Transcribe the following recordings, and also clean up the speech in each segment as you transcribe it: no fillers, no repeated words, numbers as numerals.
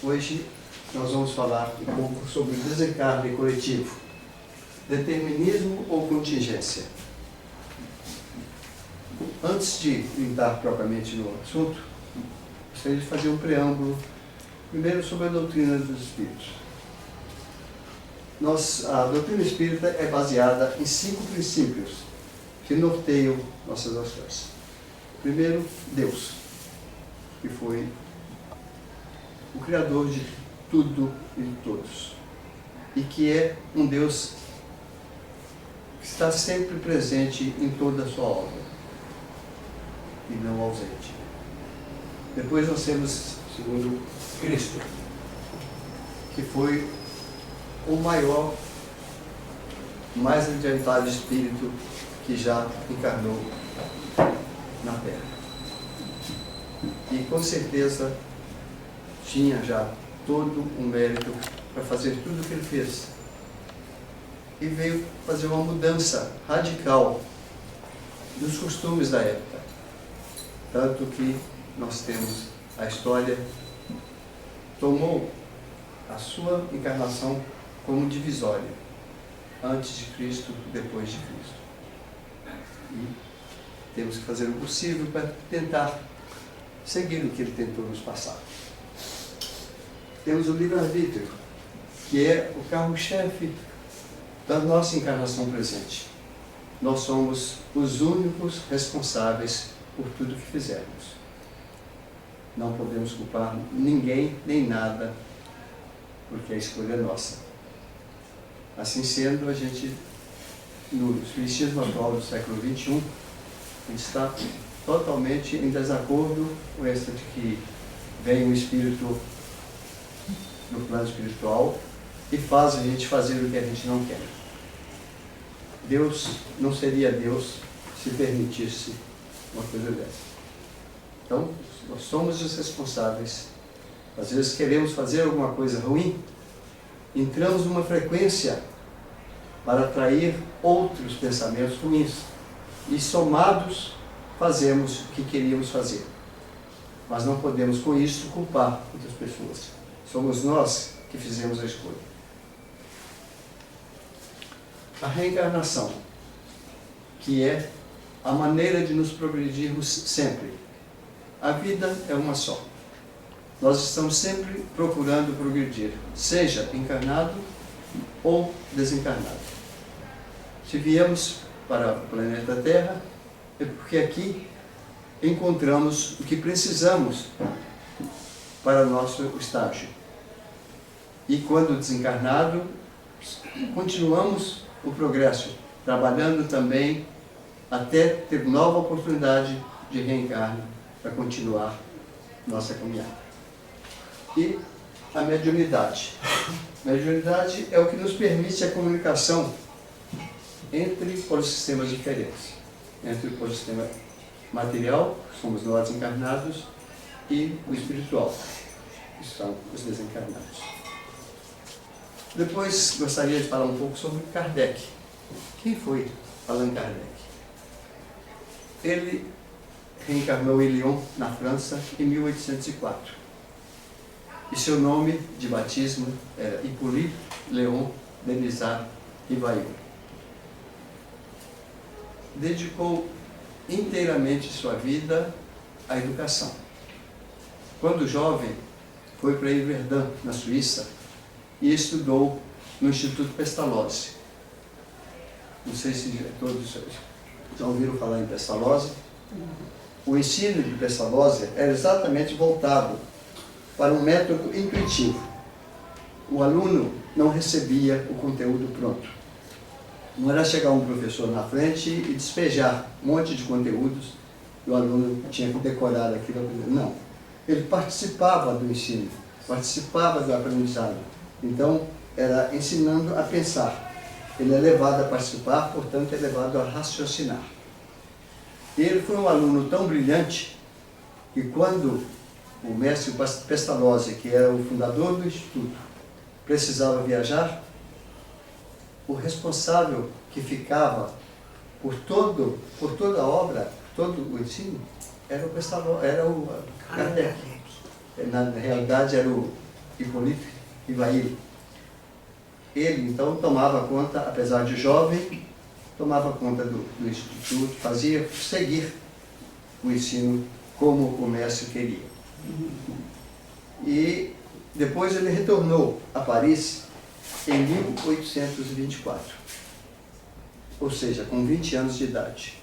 Hoje nós vamos falar um pouco sobre o desencarne coletivo. Determinismo ou contingência? Antes de entrar propriamente no assunto, gostaria de fazer um preâmbulo, primeiro sobre a doutrina dos espíritos. A doutrina espírita é baseada em 5 princípios que norteiam nossas ações. Primeiro, Deus, que foi o Criador de tudo e de todos, e que é um Deus que está sempre presente em toda a sua obra, e não ausente. Depois nós temos, segundo, Cristo, que foi o maior, mais adiantado espírito que já encarnou na Terra. E com certeza tinha já todo um mérito para fazer tudo o que ele fez. E veio fazer uma mudança radical dos costumes da época. Tanto que nós temos a história, tomou a sua encarnação como divisória, antes de Cristo, depois de Cristo. E temos que fazer o possível para tentar seguir o que ele tentou nos passar. Temos o livre-arbítrio, que é o carro-chefe da nossa encarnação presente. Nós somos os únicos responsáveis por tudo que fizermos. Não podemos culpar ninguém, nem nada, porque a escolha é nossa. Assim sendo, a gente, no espiritismo atual do século XXI, a gente está totalmente em desacordo com essa de que vem um espírito do plano espiritual e faz a gente fazer o que a gente não quer. Deus não seria Deus se permitisse uma coisa dessa. Então, nós somos os responsáveis. Às vezes queremos fazer alguma coisa ruim, entramos numa frequência para atrair outros pensamentos ruins e, somados, fazemos o que queríamos fazer. Mas não podemos, com isso, culpar outras pessoas. Somos nós que fizemos a escolha. A reencarnação, que é a maneira de nos progredirmos sempre. A vida é uma só. Nós estamos sempre procurando progredir, seja encarnado ou desencarnado. Se viemos para o planeta Terra, é porque aqui encontramos o que precisamos para o nosso estágio. E quando desencarnado, continuamos o progresso, trabalhando também até ter nova oportunidade de reencarne para continuar nossa caminhada. E a mediunidade. A mediunidade é o que nos permite a comunicação entre polissistemas diferentes. Entre o polissistema material, que somos nós encarnados, e o espiritual, que são os desencarnados. Depois gostaria de falar um pouco sobre Kardec. Quem foi Allan Kardec? Ele reencarnou em Lyon, na França, em 1804. E seu nome de batismo era Hippolyte Léon Denisard Rivail. Dedicou inteiramente sua vida à educação. Quando jovem, foi para Yverdun, na Suíça, e estudou no Instituto Pestalozzi. Não sei se todos já ouviram falar em Pestalozzi. O ensino de Pestalozzi era exatamente voltado para um método intuitivo. O aluno não recebia o conteúdo pronto. Não era chegar um professor na frente e despejar um monte de conteúdos e o aluno tinha que decorar aquilo. Não. Ele participava do ensino, participava do aprendizado. Então, era ensinando a pensar. Ele é levado a participar, portanto, é levado a raciocinar. E ele foi um aluno tão brilhante que quando o mestre Pestalozzi, que era o fundador do Instituto, precisava viajar, o responsável que ficava por toda a obra, todo o ensino, era o Pestalozzi, era o Kardec. Na realidade, era o Hippolyte Rivail. Ele, então, tomava conta, apesar de jovem, tomava conta do instituto, fazia seguir o ensino como o mestre queria. E depois ele retornou a Paris em 1824, ou seja, com 20 anos de idade.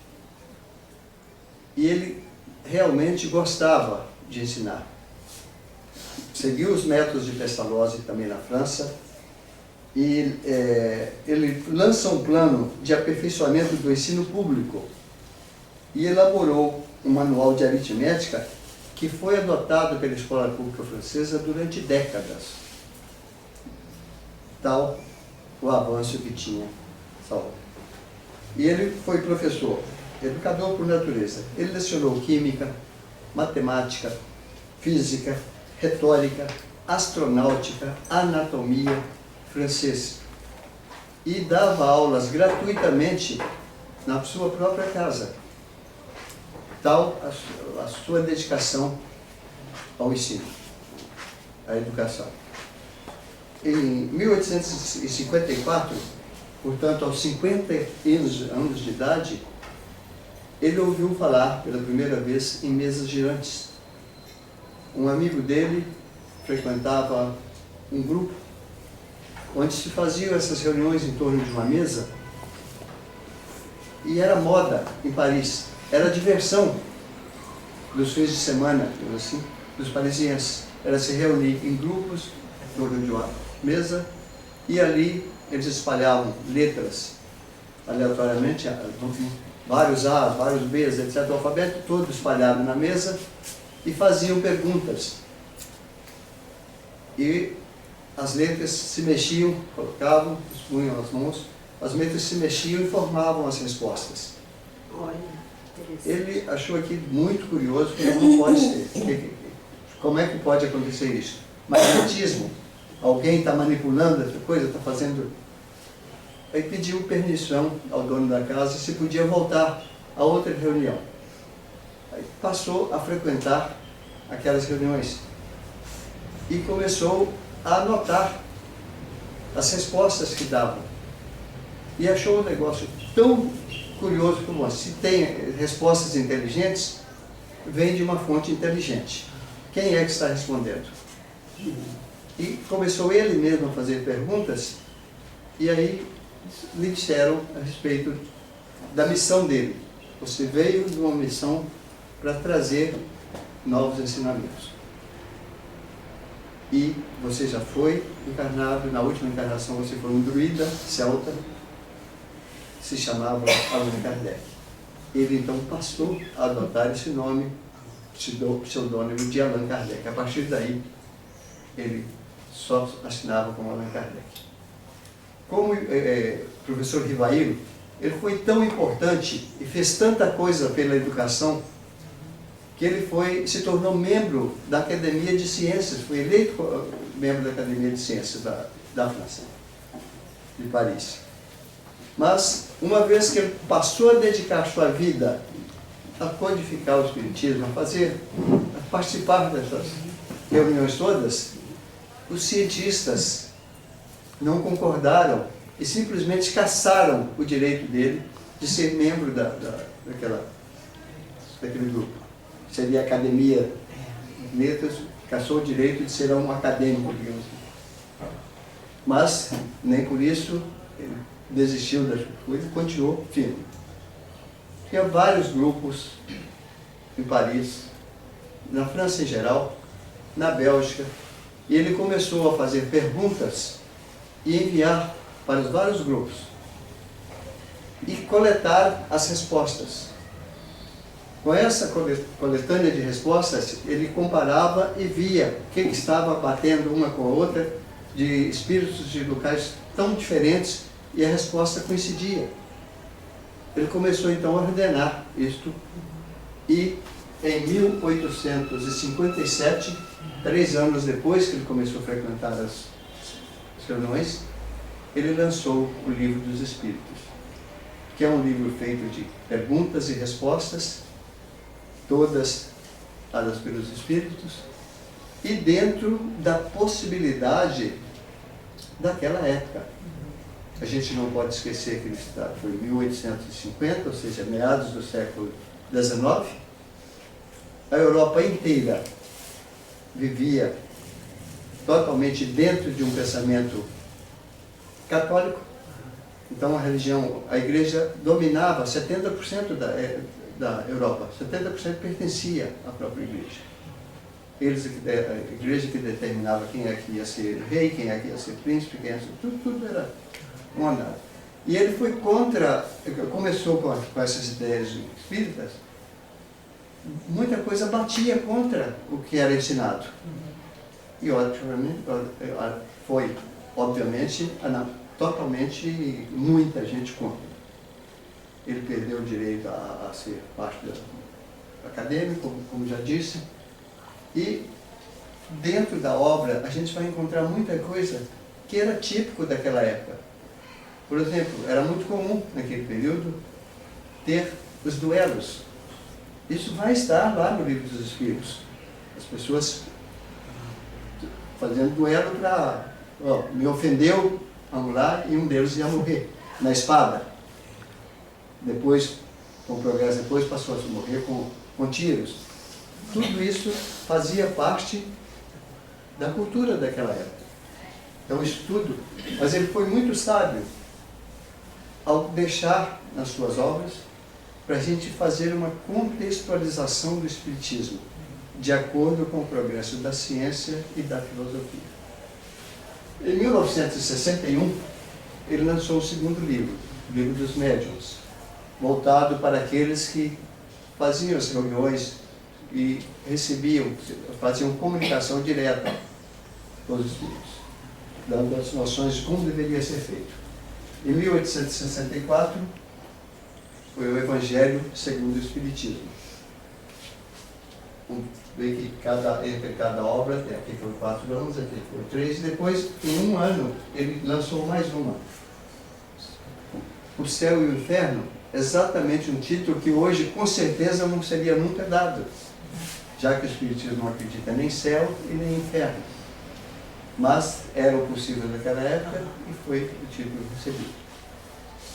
E ele realmente gostava de ensinar. Seguiu os métodos de Pestalozzi também na França, e ele lança um plano de aperfeiçoamento do ensino público e elaborou um manual de aritmética que foi adotado pela escola pública francesa durante décadas. Tal o avanço que tinha essa obra. E ele foi professor, educador por natureza. Ele lecionou química, matemática, física, retórica, astronáutica, anatomia, francês. E dava aulas gratuitamente na sua própria casa. Tal a sua dedicação ao ensino, à educação. Em 1854, portanto, aos 50 anos de idade, ele ouviu falar pela primeira vez em mesas girantes. Um amigo dele frequentava um grupo onde se faziam essas reuniões em torno de uma mesa, e era moda em Paris, era diversão dos fins de semana, assim, dos parisienses. Era se reunir em grupos em torno de uma mesa, e ali eles espalhavam letras aleatoriamente, vários A's, vários B's, etc., o alfabeto todo espalhado na mesa, e faziam perguntas. E as letras se mexiam, colocavam, punham as mãos, as letras se mexiam e formavam as respostas. Olha, ele achou aquilo muito curioso, porque não pode ser. Como é que pode acontecer isso? Magnetismo? Alguém está manipulando essa coisa, está fazendo... Aí pediu permissão ao dono da casa se podia voltar a outra reunião. Aí passou a frequentar aquelas reuniões e começou a anotar as respostas que davam. E achou um negócio tão curioso como se tem respostas inteligentes, vem de uma fonte inteligente. Quem é que está respondendo? E começou ele mesmo a fazer perguntas, e aí lhe disseram a respeito da missão dele. Você veio de uma missão para trazer novos ensinamentos. E você já foi encarnado, na última encarnação você foi um druida celta, se chamava Allan Kardec. Ele então passou a adotar esse nome, pseudônimo de Allan Kardec. A partir daí, ele só assinava como Allan Kardec. Como professor Rivail, ele foi tão importante e fez tanta coisa pela educação, que ele se tornou membro da Academia de Ciências, foi eleito membro da Academia de Ciências da França, de Paris. Mas, uma vez que ele passou a dedicar sua vida a codificar o Espiritismo, a participar dessas reuniões todas, os cientistas não concordaram e simplesmente cassaram o direito dele de ser membro daquele grupo. Seria a Academia de Letras, cassou o direito de ser um acadêmico, digamos assim. Mas, nem por isso, ele desistiu das coisas e continuou firme. Tinha vários grupos em Paris, na França em geral, na Bélgica, e ele começou a fazer perguntas e enviar para os vários grupos e coletar as respostas. Com essa coletânea de respostas, ele comparava e via o que estava batendo uma com a outra, de espíritos de locais tão diferentes, e a resposta coincidia. Ele começou então a ordenar isto, e em 1857, 3 anos depois que ele começou a frequentar as reuniões, ele lançou o Livro dos Espíritos, que é um livro feito de perguntas e respostas, todas dadas pelos Espíritos, e dentro da possibilidade daquela época. A gente não pode esquecer que ele foi em 1850, ou seja, meados do século XIX. A Europa inteira vivia totalmente dentro de um pensamento católico. Então a igreja dominava 70% da Europa, 70% pertencia à própria igreja. A igreja que determinava quem é que ia ser rei, quem é que ia ser príncipe, quem ia ser... Tudo era mandado. E ele foi contra, começou com essas ideias espíritas, muita coisa batia contra o que era ensinado. E foi, obviamente, totalmente muita gente contra. Ele perdeu o direito a ser parte acadêmico, como já disse. E dentro da obra a gente vai encontrar muita coisa que era típico daquela época. Por exemplo, era muito comum naquele período ter os duelos. Isso vai estar lá no Livro dos Espíritos. As pessoas fazendo duelo para... me ofendeu, vamos lá, e um deles ia morrer na espada. Depois, com o progresso depois, passou a morrer com tiros. Tudo isso fazia parte da cultura daquela época. Então, isso tudo... Mas ele foi muito sábio ao deixar nas suas obras para a gente fazer uma contextualização do Espiritismo, de acordo com o progresso da ciência e da filosofia. Em 1961, ele lançou o segundo livro, o Livro dos Médiuns, voltado para aqueles que faziam as reuniões e faziam comunicação direta com os espíritos, dando as noções de como deveria ser feito. Em 1864, foi o Evangelho segundo o Espiritismo. Vê que entre cada obra, aqui foi 4 anos, aqui foi 3, e depois, em 1 ano, ele lançou mais uma. O Céu e o Inferno, exatamente um título que hoje, com certeza, não seria nunca dado, já que o Espiritismo não acredita nem céu e nem inferno. Mas era o possível naquela época e foi o título recebido.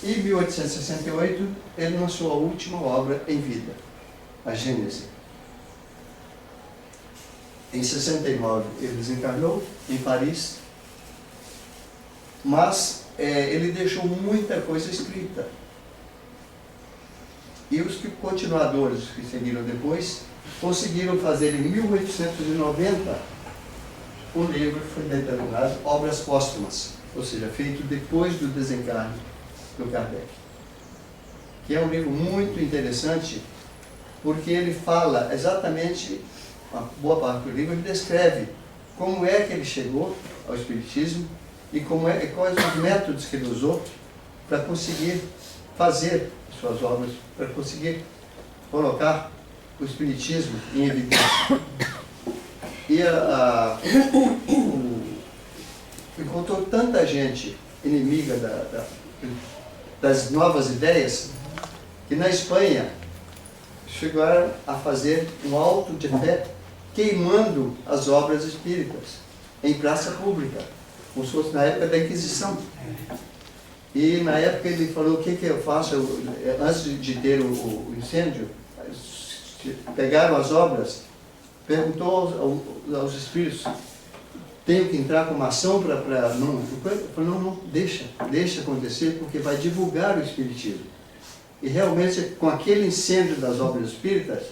Em 1868, ele lançou a última obra em vida, a Gênese. Em 69, ele desencarnou em Paris, mas ele deixou muita coisa escrita. E os continuadores que seguiram depois conseguiram fazer em 1890 um livro que foi denominado Obras Póstumas, ou seja, feito depois do desencarne do Kardec, que é um livro muito interessante, porque ele fala exatamente, uma boa parte do livro, ele descreve como é que ele chegou ao Espiritismo e quais os métodos que ele usou para conseguir fazer suas obras, para conseguir colocar o Espiritismo em evidência. E encontrou tanta gente inimiga das novas ideias, que na Espanha chegaram a fazer um auto de fé queimando as obras espíritas em praça pública, como se fosse na época da Inquisição. E na época ele falou: o que eu faço? Antes de ter o incêndio, pegaram as obras, perguntou aos espíritos: tenho que entrar com uma ação para não... Ele falou: não, deixa acontecer, porque vai divulgar o Espiritismo. E realmente, com aquele incêndio das obras espíritas,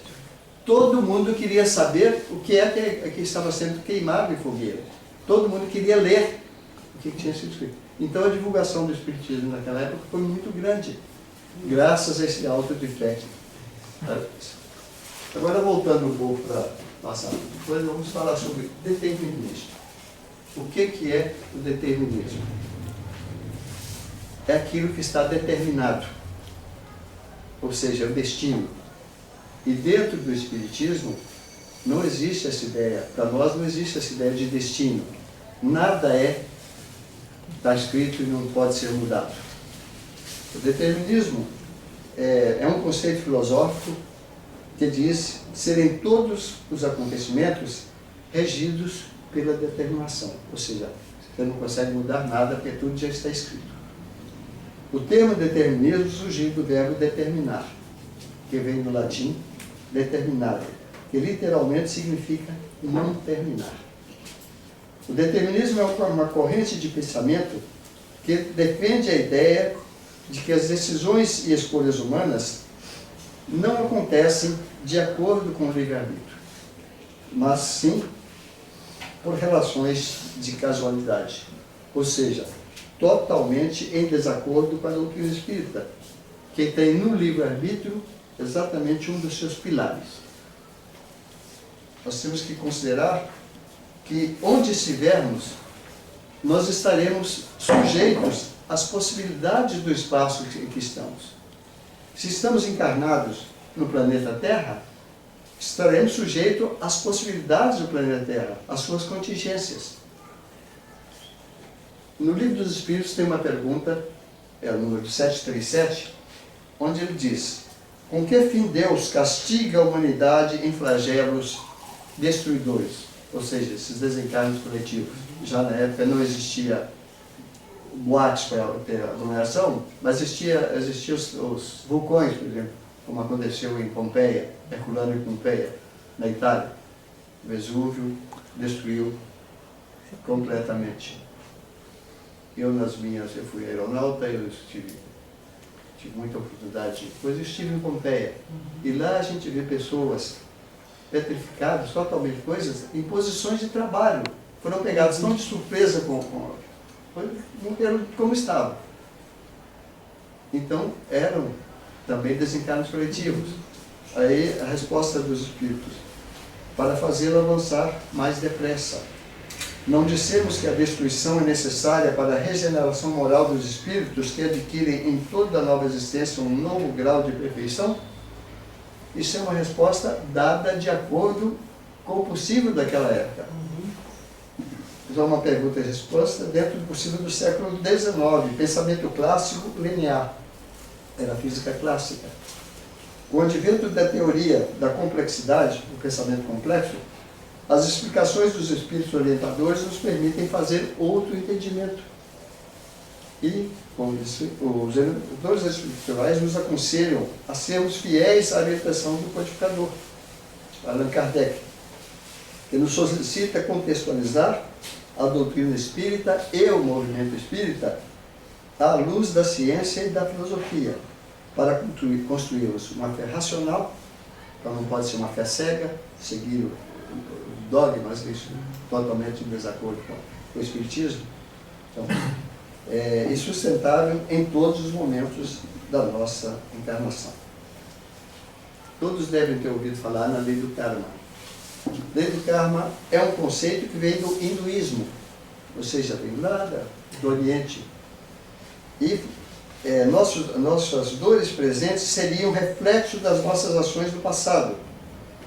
todo mundo queria saber o que é que estava sendo queimado em fogueira. Todo mundo queria ler o que tinha sido escrito. Então a divulgação do Espiritismo naquela época foi muito grande, graças a esse auto de fé. Agora, voltando um pouco para nossa... Depois vamos falar sobre determinismo. O que é o determinismo? É aquilo que está determinado, ou seja, o destino. E dentro do Espiritismo não existe essa ideia, para nós não existe essa ideia de destino. Nada está escrito e não pode ser mudado. O determinismo é um conceito filosófico que diz serem todos os acontecimentos regidos pela determinação. Ou seja, você não consegue mudar nada porque tudo já está escrito. O termo determinismo surgiu do verbo determinar, que vem do latim determinare, que literalmente significa não terminar. O determinismo é uma corrente de pensamento que defende a ideia de que as decisões e escolhas humanas não acontecem de acordo com o livre-arbítrio, mas sim por relações de casualidade, ou seja, totalmente em desacordo com a doutrina espírita, que tem no livre-arbítrio exatamente um dos seus pilares. Nós temos que considerar que onde estivermos, nós estaremos sujeitos às possibilidades do espaço em que estamos. Se estamos encarnados no planeta Terra, estaremos sujeitos às possibilidades do planeta Terra, às suas contingências. No Livro dos Espíritos tem uma pergunta, é o número 737, onde ele diz: com que fim Deus castiga a humanidade em flagelos destruidores? Ou seja, esses desencarnos coletivos. Já na época não existia boates para ter aglomeração, mas existiam os vulcões, por exemplo, como aconteceu em Pompeia, Herculano em Pompeia, na Itália. O Vesúvio destruiu completamente. Eu fui aeronauta, eu tive muita oportunidade. Depois eu estive em Pompeia. E lá a gente vê pessoas petrificadas, totalmente coisas, em posições de trabalho. Foram pegadas tão de surpresa não eram como estavam. Então, eram também desencarnos coletivos. Aí a resposta dos espíritos: para fazê-lo avançar mais depressa. Não dissemos que a destruição é necessária para a regeneração moral dos espíritos que adquirem em toda nova existência um novo grau de perfeição? Isso é uma resposta dada de acordo com o possível daquela época. Isso é uma pergunta e resposta dentro do possível do século XIX, pensamento clássico linear. Era a física clássica. Com o advento da teoria da complexidade, do pensamento complexo, as explicações dos espíritos orientadores nos permitem fazer outro entendimento. E, como disse, os orientadores espirituais nos aconselham a sermos fiéis à orientação do codificador, Allan Kardec, que nos solicita contextualizar a doutrina espírita e o movimento espírita à luz da ciência e da filosofia, para construirmos uma fé racional. Então não pode ser uma fé cega, seguir dogmas, isso totalmente em desacordo com o Espiritismo. Então, e sustentável em todos os momentos da nossa encarnação. Todos devem ter ouvido falar na lei do karma. A lei do karma é um conceito que vem do hinduísmo, ou seja, vem lá do Oriente. E nossas dores presentes seriam reflexo das nossas ações do passado,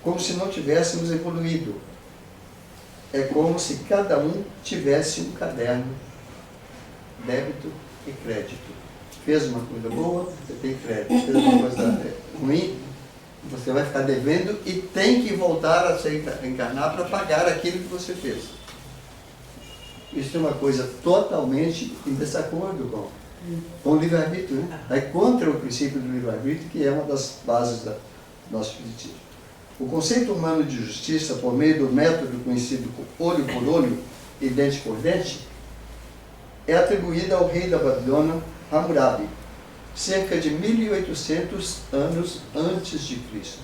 como se não tivéssemos evoluído. É como se cada um tivesse um caderno, débito e crédito. Fez uma coisa boa, você tem crédito. Fez uma coisa ruim, você vai ficar devendo e tem que voltar a se encarnar para pagar aquilo que você fez. Isso é uma coisa totalmente em desacordo com o livre-arbítrio, né? É contra o princípio do livre-arbítrio, que é uma das bases do nosso espiritismo. O conceito humano de justiça, por meio do método conhecido como olho por olho e dente por dente, é atribuída ao rei da Babilônia, Hammurabi, cerca de 1800 anos antes de Cristo,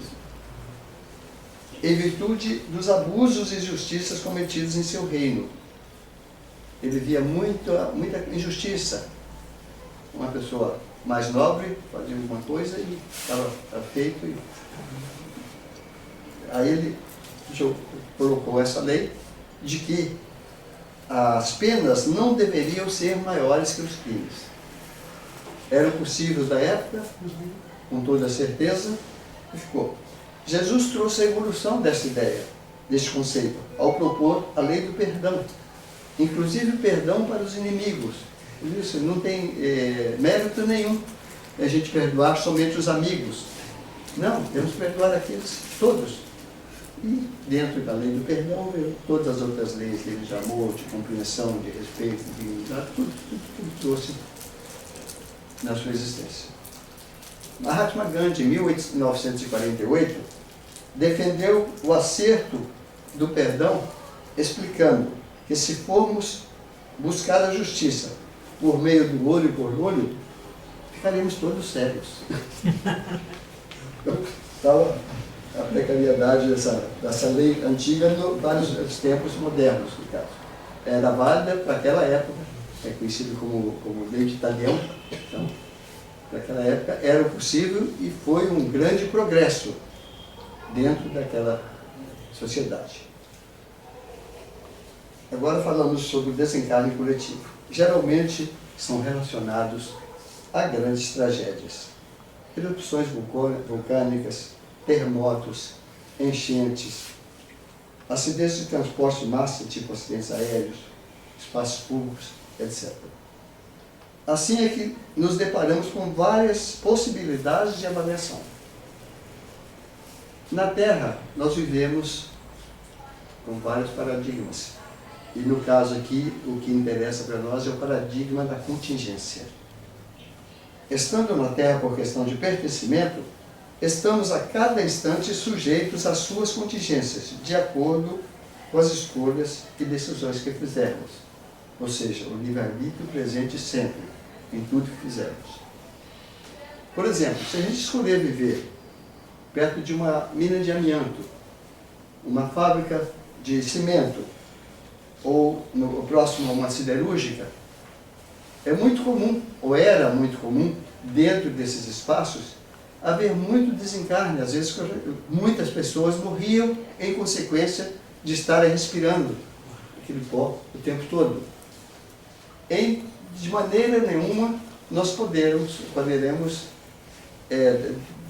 em virtude dos abusos e injustiças cometidos em seu reino. Ele via muita injustiça. Uma pessoa mais nobre fazia alguma coisa e estava feito. Aí ele colocou essa lei de que as penas não deveriam ser maiores que os crimes. Eram possíveis da época, com toda certeza, e ficou. Jesus trouxe a evolução dessa ideia, desse conceito, ao propor a lei do perdão, inclusive perdão para os inimigos. Isso não tem mérito nenhum a gente perdoar somente os amigos. Não, temos que perdoar aqueles todos. E dentro da lei do perdão, todas as outras leis, leis de amor, de compreensão, de respeito, de dignidade, tudo trouxe na sua existência. Mahatma Gandhi, em 1948, defendeu o acerto do perdão, explicando que se formos buscar a justiça por meio do olho por olho, ficaremos todos cegos. Então, a precariedade dessa lei antiga para os tempos modernos, no caso. Era válida para aquela época, é conhecido como lei de Italião. Então, para aquela época era possível e foi um grande progresso dentro daquela sociedade. Agora falamos sobre o desencarne coletivo. Geralmente são relacionados a grandes tragédias. Erupções vulcânicas, terremotos, enchentes, acidentes de transporte de massa, tipo acidentes aéreos, espaços públicos, etc. Assim é que nos deparamos com várias possibilidades de avaliação. Na Terra, nós vivemos com vários paradigmas. E no caso aqui, o que interessa para nós é o paradigma da contingência. Estando na Terra por questão de pertencimento, estamos a cada instante sujeitos às suas contingências, de acordo com as escolhas e decisões que fizermos. Ou seja, o livre-arbítrio presente sempre, em tudo que fizermos. Por exemplo, se a gente escolher viver perto de uma mina de amianto, uma fábrica de cimento, ou próximo a uma siderúrgica, é muito comum, ou era muito comum, dentro desses espaços, haver muito desencarne. Às vezes, muitas pessoas morriam em consequência de estarem respirando aquele pó o tempo todo. De maneira nenhuma, nós poderemos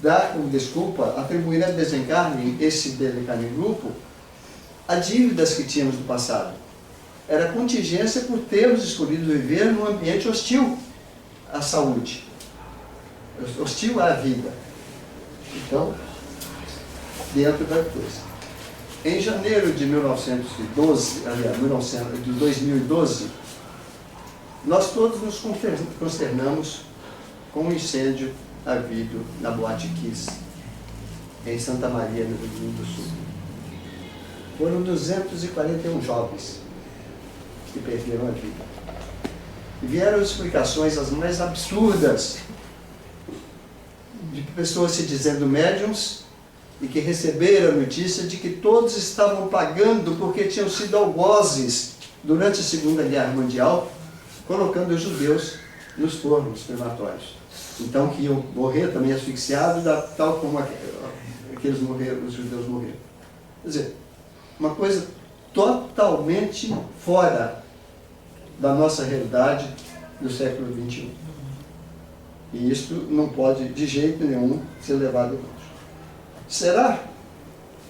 dar como desculpa, atribuir a desencarne, esse desencarne em grupo, a dívidas que tínhamos no passado. Era contingência por termos escolhido viver num ambiente hostil à saúde, hostil à vida. Então, dentro da coisa. Em janeiro de 2012, nós todos nos consternamos com um incêndio havido na Boate Kiss, em Santa Maria, no Rio Grande do Sul. Foram 241 jovens que perderam a vida. E vieram explicações as mais absurdas, de pessoas se dizendo médiums e que receberam a notícia de que todos estavam pagando porque tinham sido algozes durante a Segunda Guerra Mundial, colocando os judeus nos fornos crematórios. Então, que iam morrer também asfixiados, tal como aqueles os judeus morreram. Quer dizer, uma coisa totalmente fora da nossa realidade do século XXI. E isso não pode, de jeito nenhum, ser levado longe. Será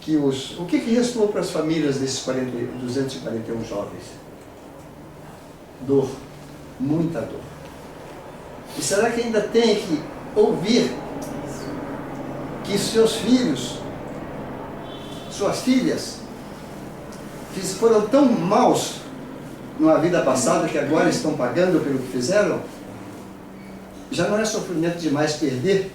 que o que restou para as famílias desses 241 jovens? Dor. Muita dor. E será que ainda tem que ouvir que seus filhos, suas filhas, foram tão maus numa vida passada que agora estão pagando pelo que fizeram? Já não é sofrimento demais perder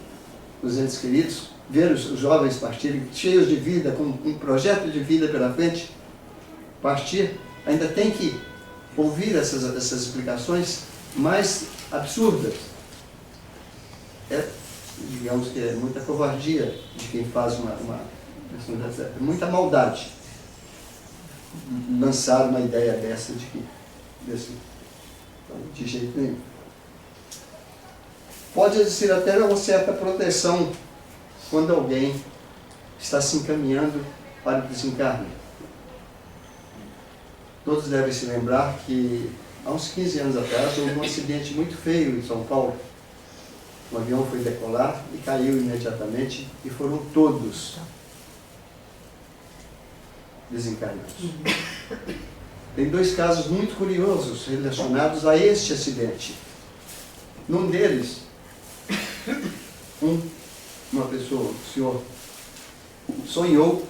os entes queridos, ver os jovens partirem cheios de vida, com um projeto de vida pela frente, partir? Ainda tem que ouvir essas explicações mais absurdas. Digamos que é muita covardia de quem faz muita maldade lançar uma ideia dessa de jeito nenhum. Pode existir até uma certa proteção quando alguém está se encaminhando para o desencarne. Todos devem se lembrar que há uns 15 anos atrás houve um acidente muito feio em São Paulo. Um avião foi decolar e caiu imediatamente e foram todos desencarnados. Tem dois casos muito curiosos relacionados a este acidente. Num deles, uma pessoa, o senhor, sonhou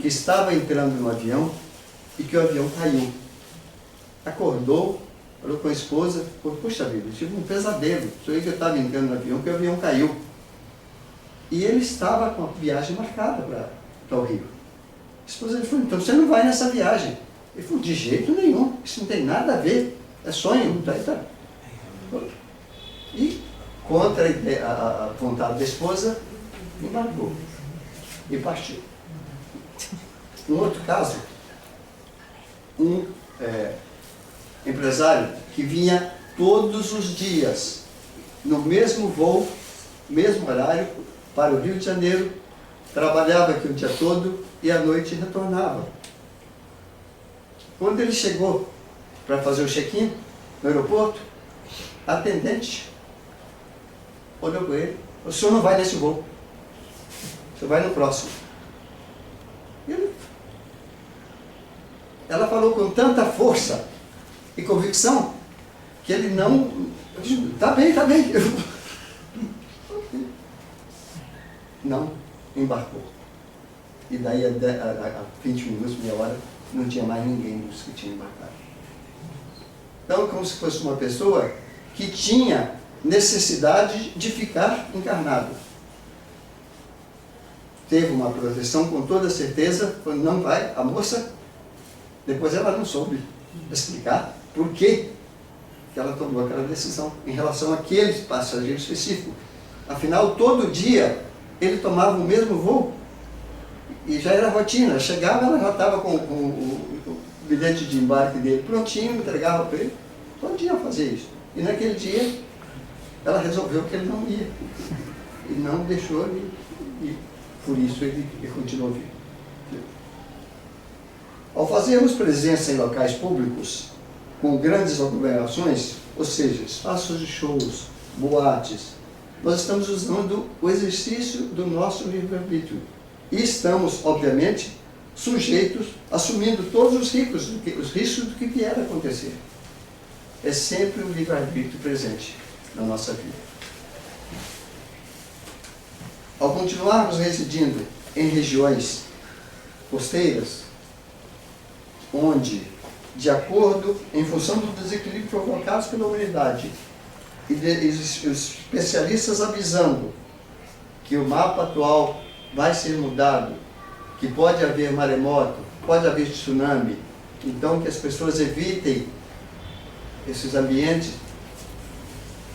que estava entrando no avião e que o avião caiu. Acordou, falou com a esposa, falou, puxa vida, eu tive um pesadelo, sonhei que eu estava entrando no avião, que o avião caiu. E ele estava com a viagem marcada para o Rio. A esposa dele falou, então você não vai nessa viagem. Ele falou, de jeito nenhum, isso não tem nada a ver, é sonho. Tá. E, contra a vontade da esposa, embarcou e partiu. Um outro caso, um empresário que vinha todos os dias, no mesmo voo, mesmo horário, para o Rio de Janeiro, trabalhava aqui o dia todo e à noite retornava. Quando ele chegou para fazer o check-in no aeroporto, a atendente olhou para ele, o senhor não vai nesse voo, o senhor vai no próximo. Ela falou com tanta força e convicção que ele não... Tá bem. Não embarcou. E daí a 20 minutos, meia hora, não tinha mais ninguém dos que tinham embarcado. Então, como se fosse uma pessoa que tinha necessidade de ficar encarnado. Teve uma proteção com toda certeza, quando não vai, a moça, depois ela não soube explicar por que ela tomou aquela decisão em relação àquele passageiro específico. Afinal, todo dia ele tomava o mesmo voo e já era rotina. Chegava, ela já estava com o bilhete de embarque dele prontinho, entregava para ele. Todo dia fazia isso. E naquele dia, ela resolveu que ele não ia. E não deixou ele ir. Por isso ele continuou vivo. Ao fazermos presença em locais públicos, com grandes aglomerações, ou seja, espaços de shows, boates, nós estamos usando o exercício do nosso livre-arbítrio. E estamos, obviamente, sujeitos, assumindo todos os riscos do que vier a acontecer. É sempre o livre-arbítrio presente na nossa vida. Ao continuarmos residindo em regiões costeiras, onde, de acordo, em função do desequilíbrio provocados pela humanidade, e os especialistas avisando que o mapa atual vai ser mudado, que pode haver maremoto, pode haver tsunami, então que as pessoas evitem esses ambientes,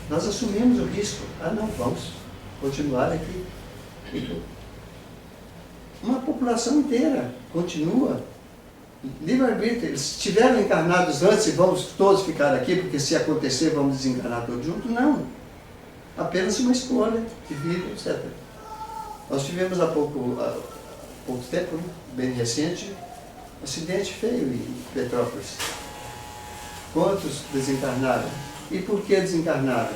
nós assumimos o risco. Não, vamos continuar aqui. Uma população inteira continua. Livre-arbítrio, eles estiveram encarnados antes e vamos todos ficar aqui, porque se acontecer vamos desencarnar todos juntos? Não. Apenas uma escolha de vida, etc. Nós tivemos há pouco tempo, bem recente, um acidente feio em Petrópolis. Quantos desencarnaram? E por que desencarnaram?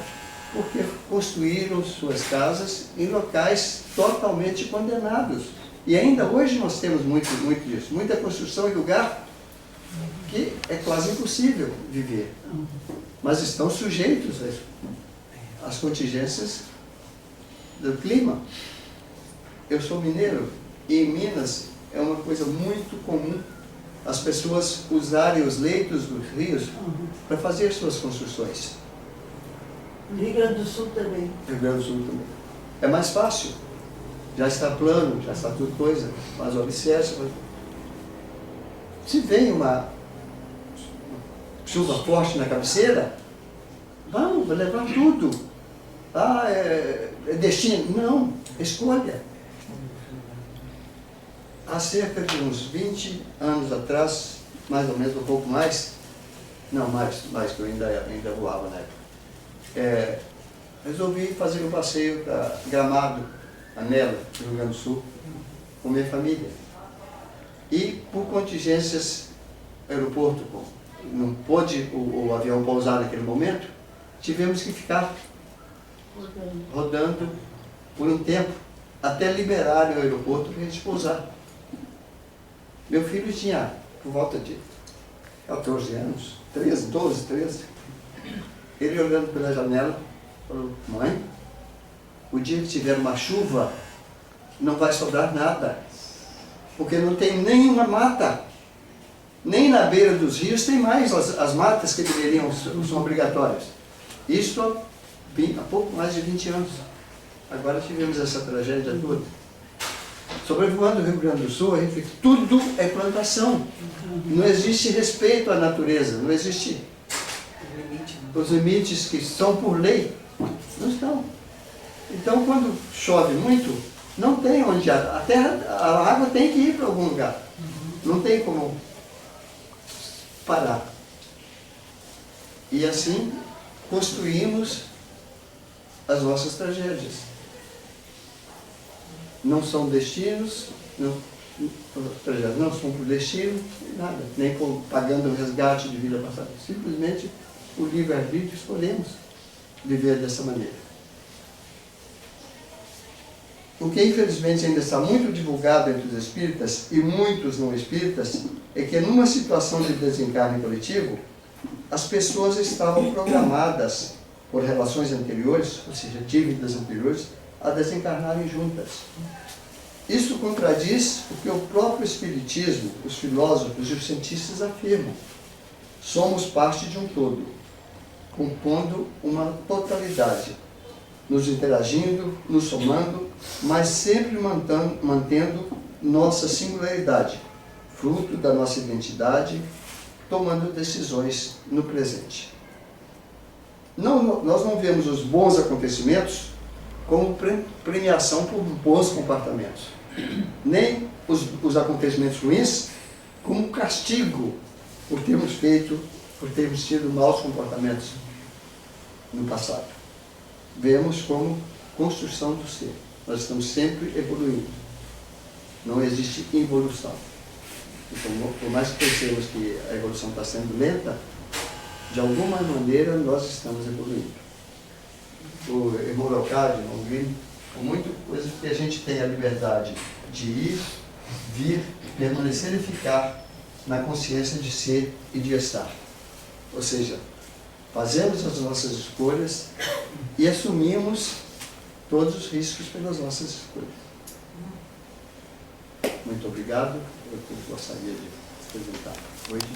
Porque construíram suas casas em locais totalmente condenados. E ainda hoje nós temos muito disso, muita construção em lugar que é quase impossível viver. Mas estão sujeitos às contingências do clima. Eu sou mineiro e em Minas é uma coisa muito comum as pessoas usarem os leitos dos rios para fazer suas construções. No Rio Grande do Sul também. Rio Grande do Sul também. É mais fácil. Já está plano, já está tudo coisa, mas o alicerce. Se vem uma chuva forte na cabeceira, vamos levar tudo. É destino. Não, escolha. Há cerca de uns 20 anos atrás, mais ou menos, um pouco mais, não, mais que eu ainda voava na época, resolvi fazer um passeio para Gramado, Anela, no Rio Grande do Sul, com minha família. E por contingências, aeroporto, não pôde o avião pousar naquele momento, tivemos que ficar rodando por um tempo, até liberar o aeroporto para a gente pousar. Meu filho tinha por volta de 14 anos, 12, 13. Ele olhando pela janela, falou, mãe, o dia que tiver uma chuva, não vai sobrar nada. porque não tem nenhuma mata. Nem na beira dos rios tem mais as matas que são obrigatórias. Isso há pouco mais de 20 anos. Agora tivemos essa tragédia toda. Sobrevoando o Rio Grande do Sul, a gente vê que tudo é plantação. Não existe respeito à natureza, não existe os limites que são por lei. Não estão. Então, quando chove muito, não tem onde a água tem que ir para algum lugar. Não tem como parar. E assim construímos as nossas tragédias. Não são destinos, não são por destino, nada, nem pagando o resgate de vida passada. Simplesmente o livre-arbítrio escolhemos viver dessa maneira. O que infelizmente ainda está muito divulgado entre os espíritas e muitos não espíritas é que numa situação de desencarne coletivo, as pessoas estavam programadas por relações anteriores, ou seja, dívidas anteriores, a desencarnarem juntas. Isso contradiz o que o próprio Espiritismo, os filósofos e os cientistas afirmam. Somos parte de um todo, compondo uma totalidade, nos interagindo, nos somando, mas sempre mantendo nossa singularidade, fruto da nossa identidade, tomando decisões no presente. Nós não vemos os bons acontecimentos como premiação por bons comportamentos, nem os acontecimentos ruins como castigo por termos tido maus comportamentos no passado. Vemos como construção do ser. Nós estamos sempre evoluindo. Não existe involução. Então, por mais que pensemos que a evolução está sendo lenta, de alguma maneira nós estamos evoluindo. O irmão Leocádio, com muita coisa que a gente tem a liberdade de ir, vir, permanecer e ficar na consciência de ser e de estar. Ou seja, fazemos as nossas escolhas e assumimos todos os riscos pelas nossas escolhas. Muito obrigado. Eu gostaria de apresentar hoje.